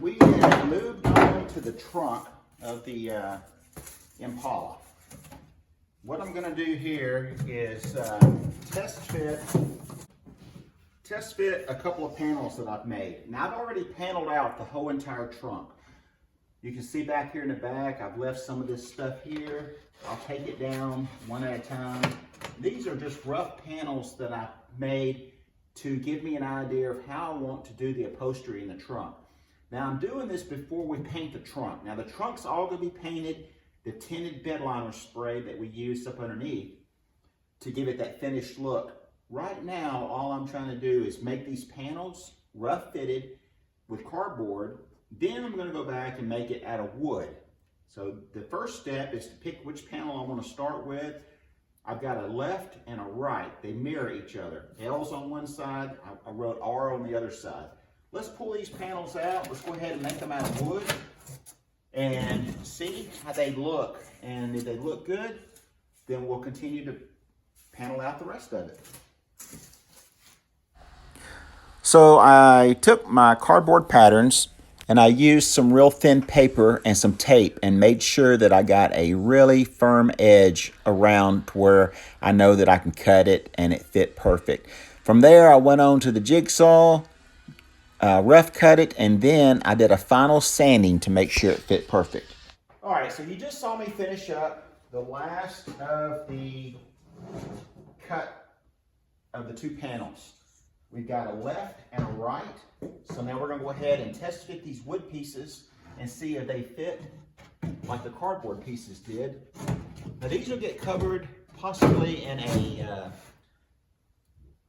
we have moved on to the trunk of the Impala. What I'm going to do here is test fit a couple of panels that I've made. Now I've already paneled out the whole entire trunk. You can see back here in the back, I've left some of this stuff here. I'll take it down one at a time. These are just rough panels that I made to give me an idea of how I want to do the upholstery in the trunk. Now I'm doing this before we paint the trunk. Now the trunk's all going to be painted the tinted bed liner spray that we used up underneath to give it that finished look. Right now, all I'm trying to do is make these panels rough fitted with cardboard. Then I'm going to go back and make it out of wood. So the first step is to pick which panel I want to start with. I've got a left and a right. They mirror each other. L's on one side, I wrote R on the other side. Let's pull these panels out. Let's go ahead and make them out of wood and see how they look. And if they look good, then we'll continue to panel out the rest of it. So I took my cardboard patterns and I used some real thin paper and some tape and made sure that I got a really firm edge around to where I know that I can cut it and it fit perfect. From there, I went on to the jigsaw, rough cut it, and then I did a final sanding to make sure it fit perfect. All right, so you just saw me finish up the last of the cut of the two panels. We've got a left and a right. So now we're going to go ahead and test fit these wood pieces and see if they fit like the cardboard pieces did. Now these will get covered possibly in a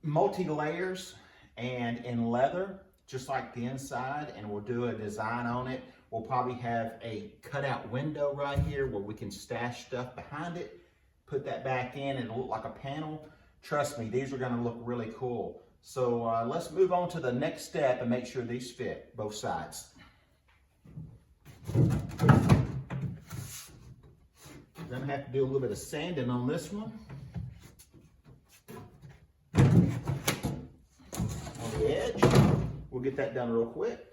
multi-layers and in leather, just like the inside, and we'll do a design on it. We'll probably have a cutout window right here where we can stash stuff behind it, put that back in and it'll look like a panel. Trust me, these are going to look really cool. So let's move on to the next step and make sure these fit both sides. Then I have to do a little bit of sanding on this one. On the edge. We'll get that done real quick.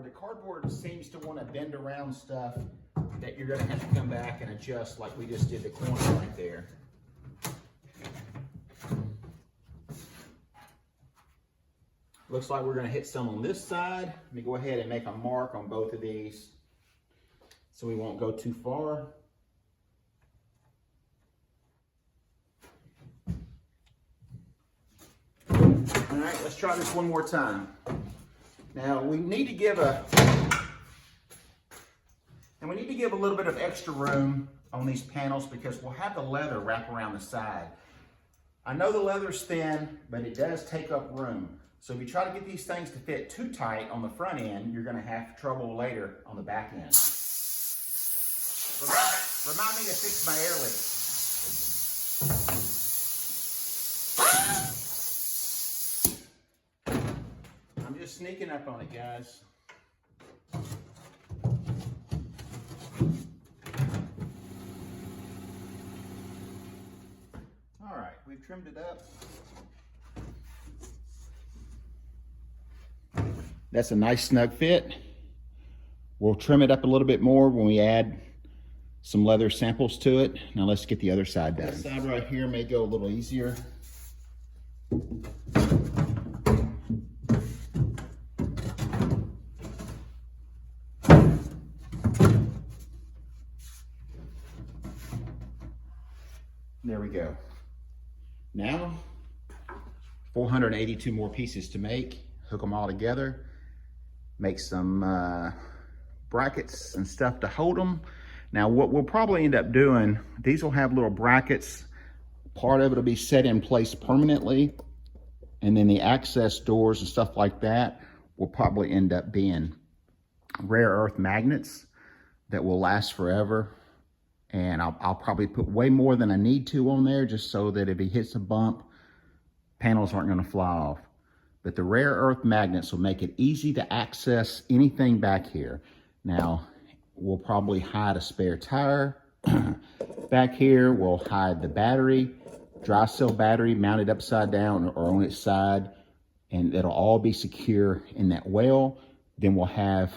The cardboard seems to want to bend around stuff that you're going to have to come back and adjust like we just did the corner right there. Looks like we're going to hit some on this side. Let me go ahead and make a mark on both of these so we won't go too far. All right, let's try this one more time. Now we need to give a little bit of extra room on these panels because we'll have the leather wrap around the side. I know the leather's thin, but it does take up room. So if you try to get these things to fit too tight on the front end, you're going to have trouble later on the back end. Remind me to fix my air leak. Just sneaking up on it, guys. All right, we've trimmed it up. That's a nice snug fit. We'll trim it up a little bit more when we add some leather samples to it. Now let's get the other side done. This side right here may go a little easier. There we go. Now, 482 more pieces to make. Hook them all together. Make some brackets and stuff to hold them. Now, what we'll probably end up doing, these will have little brackets. Part of it will be set in place permanently. And then the access doors and stuff like that will probably end up being rare earth magnets that will last forever. And I'll probably put way more than I need to on there just so that if he hits a bump, panels aren't going to fly off. But the rare earth magnets will make it easy to access anything back here. Now, we'll probably hide a spare tire. Back here, we'll hide the battery, dry cell battery mounted upside down or on its side, and it'll all be secure in that well. Then we'll have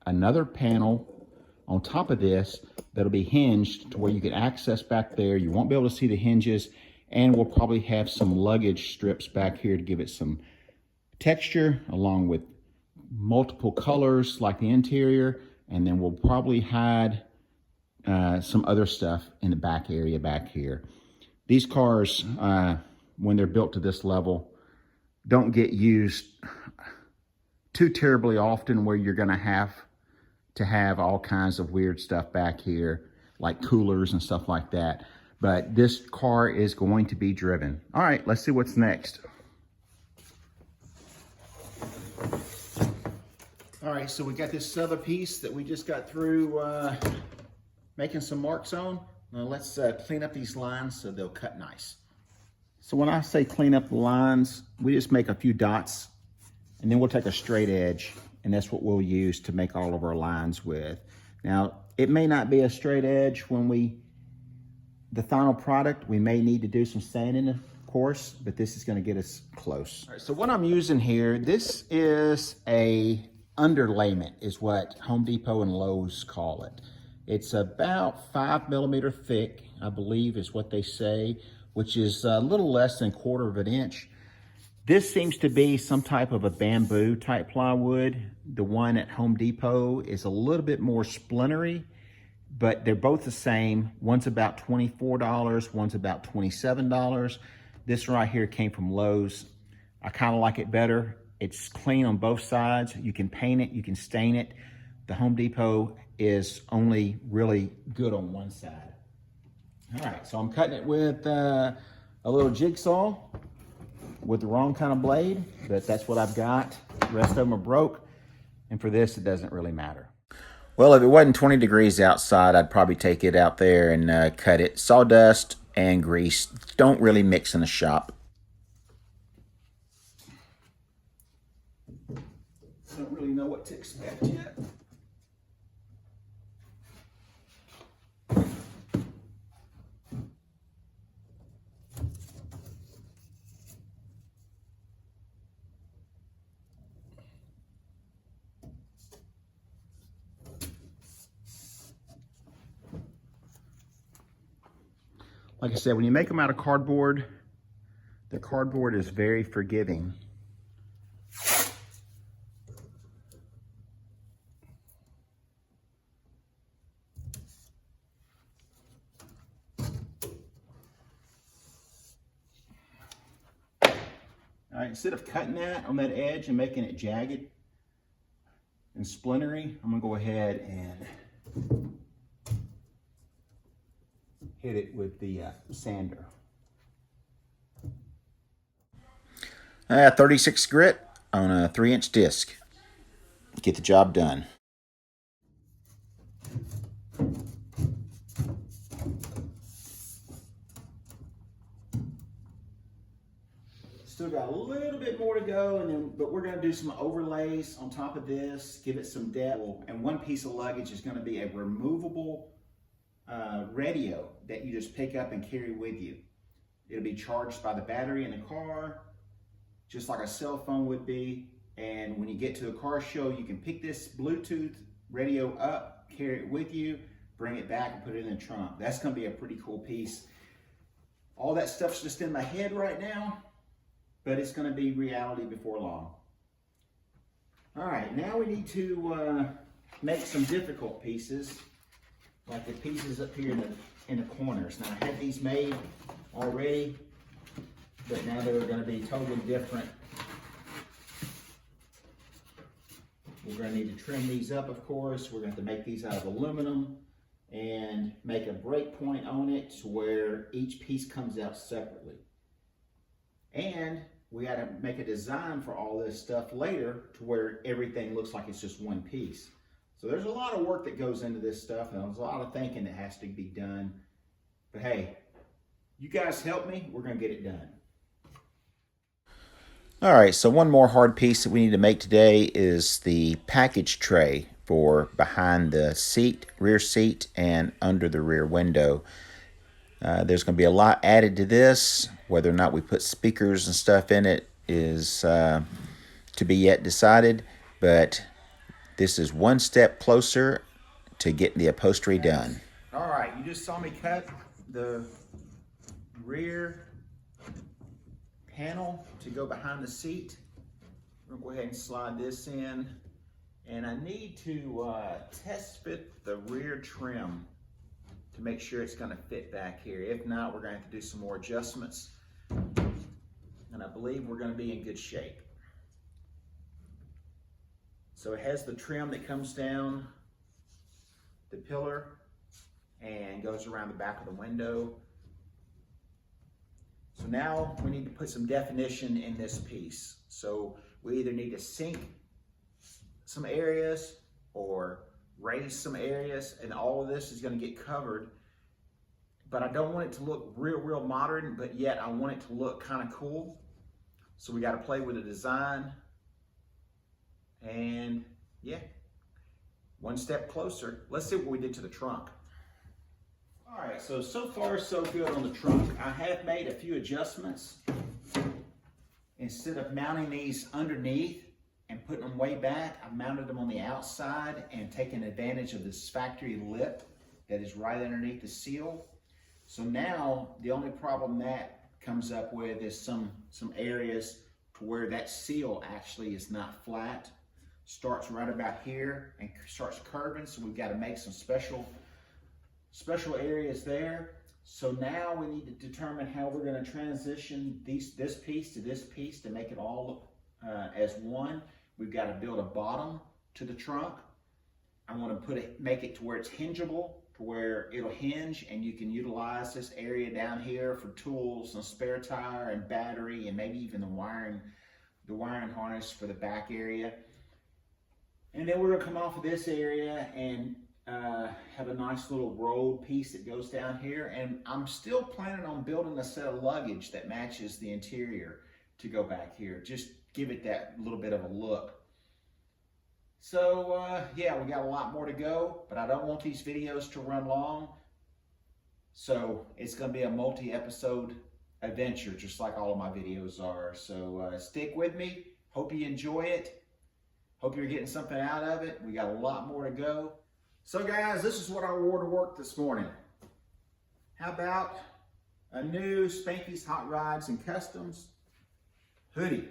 another panel on top of this that'll be hinged to where you can access back there. You won't be able to see the hinges, and we'll probably have some luggage strips back here to give it some texture, along with multiple colors like the interior. And then we'll probably hide some other stuff in the back area back here. These cars, when they're built to this level, don't get used too terribly often, where you're going to have all kinds of weird stuff back here, like coolers and stuff like that. But this car is going to be driven. All right, let's see what's next. All right, so we got this other piece that we just got through making some marks on. Now let's clean up these lines so they'll cut nice. So when I say clean up the lines, we just make a few dots, and then we'll take a straight edge, and that's what we'll use to make all of our lines with. Now, it may not be a straight edge when the final product, we may need to do some sanding, of course, but this is gonna get us close. All right, so what I'm using here, this is a underlayment, is what Home Depot and Lowe's call it. It's about 5 millimeter thick, I believe is what they say, which is a little less than 1/4 of an inch. This seems to be some type of a bamboo type plywood. The one at Home Depot is a little bit more splintery, but they're both the same. One's about $24, one's about $27. This right here came from Lowe's. I kind of like it better. It's clean on both sides. You can paint it, you can stain it. The Home Depot is only really good on one side. All right, so I'm cutting it with a little jigsaw with the wrong kind of blade, but that's what I've got. The rest of them are broke, and for this, it doesn't really matter. Well, if it wasn't 20 degrees outside, I'd probably take it out there and cut it. Sawdust and grease don't really mix in the shop. Don't really know what to expect yet. Like I said, when you make them out of cardboard, the cardboard is very forgiving. All right, instead of cutting that on that edge and making it jagged and splintery, I'm gonna go ahead and hit it with the sander. 36 grit on a 3-inch disc. Get the job done. Still got a little bit more to go, but we're going to do some overlays on top of this, give it some depth. And one piece of luggage is going to be a removable radio that you just pick up and carry with you. It'll be charged by the battery in the car, just like a cell phone would be. And when you get to a car show, you can pick this Bluetooth radio up, carry it with you, bring it back and put it in the trunk. That's going to be a pretty cool piece. All that stuff's just in my head right now, but it's going to be reality before long. All right, now we need to make some difficult pieces, like the pieces up here in the corners. Now, I had these made already, but now they're going to be totally different. We're going to need to trim these up, of course. We're going to have to make these out of aluminum and make a break point on it to where each piece comes out separately. And we got to make a design for all this stuff later to where everything looks like it's just one piece. So there's a lot of work that goes into this stuff, and there's a lot of thinking that has to be done. But hey, you guys help me, we're going to get it done. All right, so one more hard piece that we need to make today is the package tray for behind the seat, rear seat, and under the rear window. There's going to be a lot added to this. Whether or not we put speakers and stuff in it is to be yet decided, but this is one step closer to getting the upholstery done. All right, you just saw me cut the rear panel to go behind the seat. I'm gonna go ahead and slide this in, and I need to test fit the rear trim to make sure it's gonna fit back here. If not, we're gonna have to do some more adjustments, and I believe we're gonna be in good shape. So it has the trim that comes down the pillar and goes around the back of the window. So now we need to put some definition in this piece. So we either need to sink some areas or raise some areas, and all of this is going to get covered. But I don't want it to look real modern, but yet I want it to look kind of cool. So we got to play with the design. And yeah, one step closer. Let's see what we did to the trunk. All right, so far so good on the trunk. I have made a few adjustments. Instead of mounting these underneath and putting them way back, I've mounted them on the outside and taken advantage of this factory lip that is right underneath the seal. So now the only problem that comes up with is some areas to where that seal actually is not flat. Starts right about here and starts curving, so we've got to make some special areas there. So now we need to determine how we're going to transition this piece to this piece to make it all look as one. We've got to build a bottom to the trunk. I want to make it to where it's hingeable, to where it'll hinge and you can utilize this area down here for tools and spare tire and battery and maybe even the wiring harness for the back area. And then we're going to come off of this area and have a nice little rolled piece that goes down here. And I'm still planning on building a set of luggage that matches the interior to go back here. Just give it that little bit of a look. So yeah, we got a lot more to go, but I don't want these videos to run long. So it's going to be a multi-episode adventure, just like all of my videos are. So stick with me. Hope you enjoy it. Hope you're getting something out of it. We got a lot more to go. So guys, this is what I wore to work this morning. How about a new Spanky's Hot Rods and Customs hoodie?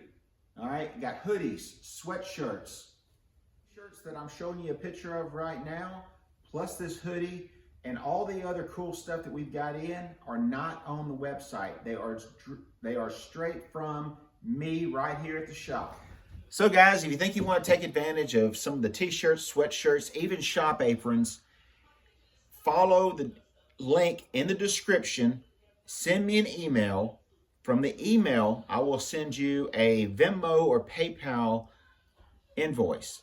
All right, got hoodies, sweatshirts, shirts that I'm showing you a picture of right now, plus this hoodie, and all the other cool stuff that we've got in are not on the website. They are straight from me right here at the shop. So guys, if you think you want to take advantage of some of the t-shirts, sweatshirts, even shop aprons, follow the link in the description. Send me an email. From the email, I will send you a Venmo or PayPal invoice.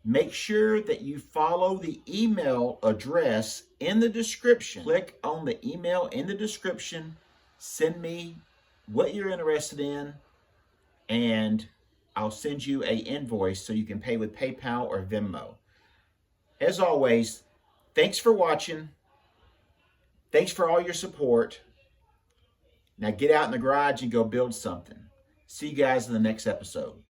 Make sure that you follow the email address in the description. Click on the email in the description. Send me what you're interested in, and I'll send you an invoice so you can pay with PayPal or Venmo. As always, thanks for watching. Thanks for all your support. Now get out in the garage and go build something. See you guys in the next episode.